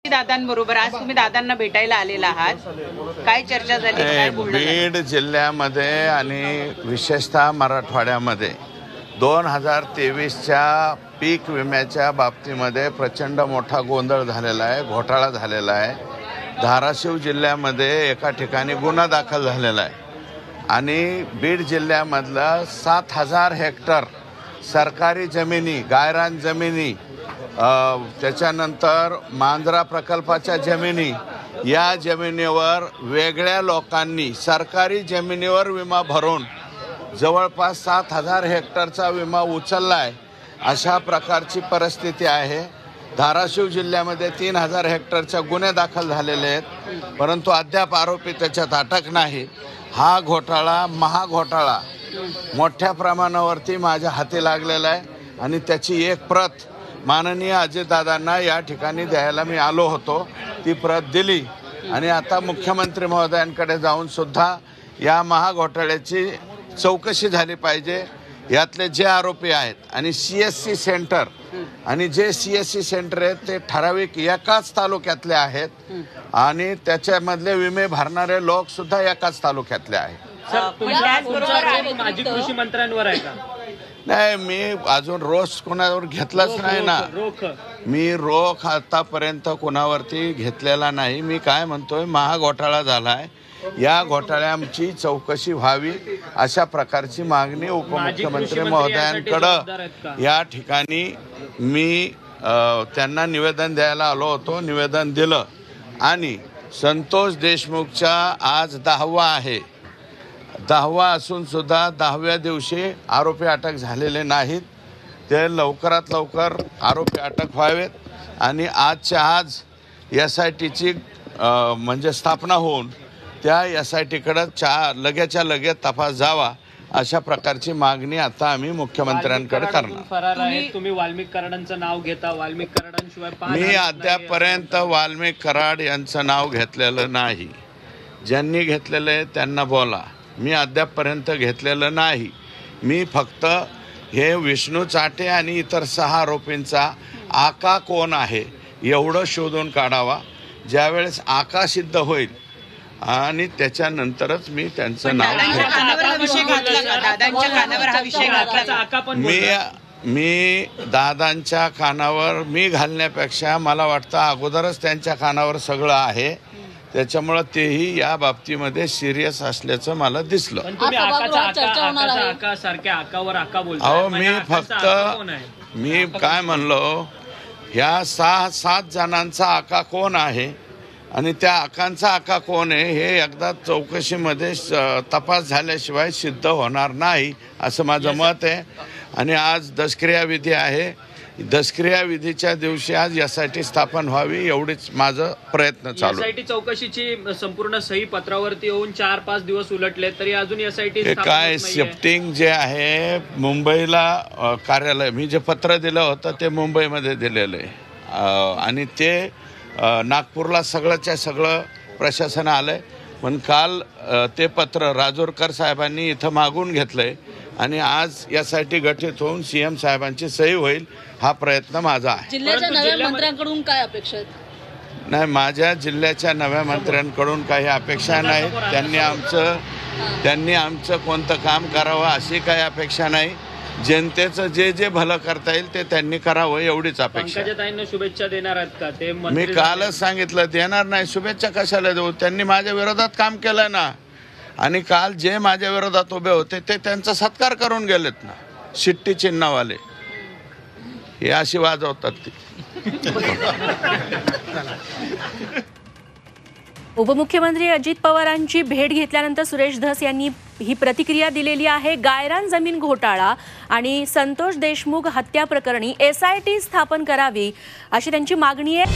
दादांबरोबर आज तुम्ही दादांना भेटायला आलेला आहात, काय चर्चा झाली, काय बोलणं झालं? बीड जिल्ह्यामध्ये आणि विशेषतः मराठवाड्यामध्ये 2023च्या पीक विम्याच्या बाबतीमध्ये प्रचंड मोठा गोंधळ झालेला आहे, घोटाळा झालेला आहे। धाराशिव जिल्ह्यामध्ये एका ठिकाणी गुन्हा दाखल झालेला आहे आणि बीड जिल्ह्यामधलं 7000 हेक्टर सरकारी जमिनी, गायरान जमिनी, त्याच्यानंतर मांजरा प्रकल्पाच्या जमिनी, या जमिनीवर वेगळ्या लोकांनी सरकारी जमिनीवर विमा भरून जवळपास 7000 हेक्टरचा विमा उचलला आहे। अशा प्रकारची परिस्थिती आहे। धाराशिव जिल्ह्यामध्ये 3000 हेक्टरच्या गुन्हे दाखल झालेले आहेत, परंतु अद्याप आरोपी त्याच्यात अटक नाही। हा घोटाळा, महाघोटाळा मोठ्या प्रमाणावरती माझ्या हाती लागलेला आहे आणि त्याची एक प्रत माननीय अजितदादांना या ठिकाणी द्यायला मी आलो होतो। ती प्रत दिली आणि आता मुख्यमंत्री महोदयांकडे जाऊन सुद्धा या महाघोटाळ्याची चौकशी झाली पाहिजे। यातले जे आरोपी आहेत आणि CSC सेंटर आणि जे CSC सेंटर आहेत ते ठराविक एकाच तालुक्यातले आहेत आणि त्याच्यामधले विमे भरणारे लोक सुद्धा एकाच तालुक्यातले आहेत। माजी कृषी मंत्र्यांवर आहे का? नाही, मी अजून रोष कोणावर घेतलाच नाही ना। मी रोख आतापर्यंत कोणावरती घेतलेला नाही। मी काय म्हणतोय, महाघोटाळा झालाय, या घोटाळ्याची चौकशी व्हावी अशा प्रकारची मागणी उपमुख्यमंत्री महोदयांकडे या ठिकाणी मी त्यांना निवेदन द्यायला आलो होतो। निवेदन दिलं आणि संतोष देशमुखचा आज 10वा आहे। 10वा असून सुद्धा 10व्या दिवशी आरोपी अटक झालेले नाहीत। ते लवकरात लवकर आरोपी अटक व्हावेत आणि आजच्या आज SITची म्हणजे स्थापना होऊन त्या SITकडे लगेच्या लगेच तपास जावा अशा प्रकारची मागणी आता आम्ही मुख्यमंत्र्यांकडे करणार। तुम्ही वाल्मिक कराडांचं नाव घेता, वाल्मिक कराडांशिवाय मी अद्यापर्यंत वाल्मिक कराड यांचं नाव घेतलेलं नाही। ज्यांनी घेतलेलं आहे त्यांना बोला, मी अद्यापर्यंत घेतलेलं नाही। मी फक्त हे विष्णू चाटे आणि इतर 6 आरोपींचा आका कोण आहे एवढं शोधून काढावा। ज्यावेळेस आका सिद्ध होईल आणि त्याच्यानंतरच मी त्यांचं नाव मी दादांच्या कानावर मी घालण्यापेक्षा मला वाटतं अगोदरच त्यांच्या कानावर सगळं आहे, त्याच्यामुळे तेही या बाबतीमध्ये सिरियस असल्याचं मला दिसलं। अहो, मी काय म्हणलो, ह्या 6-7 जणांचा आका कोण आहे आणि त्या आकांचा आका कोण आहे हे एकदा चौकशीमध्ये तपास झाल्याशिवाय सिद्ध होणार नाही असं माझं मत आहे। आणि आज दशक्रिया विधी आहे, दशक्रिया विधीच्या दिवशी आज SIT स्थापन व्हावी एवढीच माझं प्रयत्न चालू। SIT चौकशीची संपूर्ण सही पत्रावरती येऊन 4-5 दिवस उलटले तरी अजून SIT काय शिफ्टिंग जे आहे मुंबईला कार्यालय, मी जे पत्र दिलं होतं ते मुंबईमध्ये दिलेलं आहे आणि ते नागपूरला सगळंच्या सगळं प्रशासन आलंय। पण काल ते पत्र राजूरकर साहेबांनी इथं मागून घेतलंय आणि आज SIT गठीत होऊन CM साहेबांची सही होईल हा प्रयत्न माझा आहे। जिल्ह्याच्या नव्या मंत्र्यांकडून काय अपेक्षा आहेत? नाही, माझ्या जिल्ह्याच्या नव्या मंत्र्यांकडून काही अपेक्षा नाही। त्यांनी आमचं कोणतं काम करावं अशी काही अपेक्षा नाही। जनतेचं जे जे भलं करता येईल ते त्यांनी करावं एवढीच अपेक्षा। पंकजाताईंना शुभेच्छा देणार आहेत का ते? मी कालच सांगितलं, देणार नाही। शुभेच्छा कशाला देऊ? त्यांनी माझ्या विरोधात काम केलं ना आणि काल जे माझ्या विरोधात उभे होते ते त्यांचा सत्कार करून गेलेत ना, शिट्टी चिन्हवाले हे अशी वाजवतात ती। उपमुख्यमंत्री अजित पवारांची भेट घेतल्यानंतर सुरेश धस यांनी ही प्रतिक्रिया दिलेली आहे। गायरान जमीन घोटाळा आणि संतोष देशमुख हत्या प्रकरणी SIT स्थापन करावी अशी त्यांची मागणी आहे।